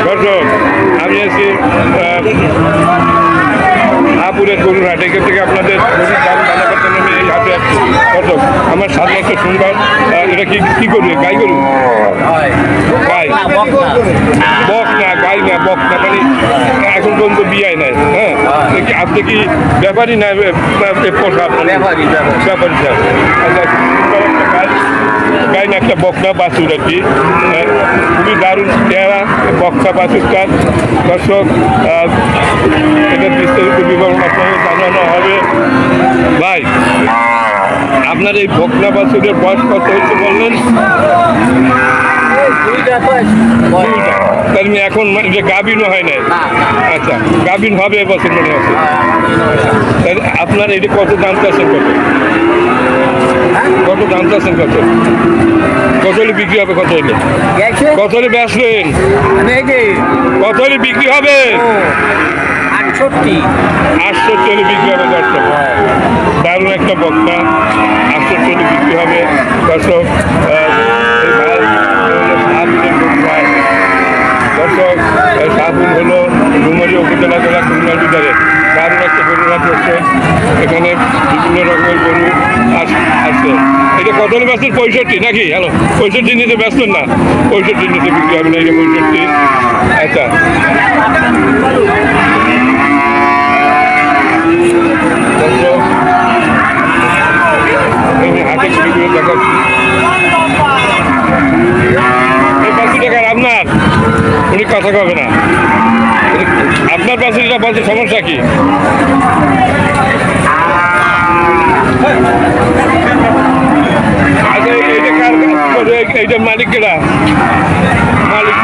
দর্শক আমি আছি আপুরের গরুর হাট, এখান থেকে আপনাদের গরুর দাম জানাবার জন্য আমি এই হাটে আসছি। দর্শক আমার সামনে একটা সুন্দর এটা কি গরু? গাই গরু? গাই বক না, গাই না, বক না, মানে এখন পর্যন্ত বিয়ায় নাই। হ্যাঁ, আপনি কি ব্যাপারী না পোষা? ব্যাপারী স্যার। গাই না, একটা বকনা বাছুর আর কি, খুবই দারুণ চেহারা বকনা বাছুরটার। দর্শক এটার বিস্তারিত বিবরণ আপনাকে জানানো হবে। ভাই আপনার এই বকনা বাছুরের বয়স কত হয়েছে বললেন? তার মানে এখন যে গাভিনও হয় নাই? আচ্ছা, গাভিন হবে এবছর মনে হচ্ছে। আপনার এটা কত দাম চাচ্ছেন? কত দাম চাচ্ছেন? কত হলে বিক্রি হবে? কত হলে বেচবেন? কত হলে বিক্রি হবে? 68 হলে বিক্রি হবে। দর্শক দারুণ একটা বকনা, 68 হলে বিক্রি হবে। দর্শক দর্শক সাবুন হলো ডুমারি উপজেলা জেলা খুলনার ভিতরে দারুণ একটা গরুর হাট হচ্ছে। এখানে বিভিন্ন রকমের গরু আছে। এটা কত হলে ব্যস্ত? 65 নাকি? হ্যালো, 65 নিতে ব্যস্ত না? 65 নিতে বিক্রি হবে না, এটা 65। আচ্ছা, হাটে ভিডিও দেখাচ্ছি। এই 5 টাকার আপনার? উনি কথা কবে না। আপনার পাশে যেটা বলছে সমস্যা কি? আচ্ছা, এইটা কার? এইটার মালিক কেটা? মালিক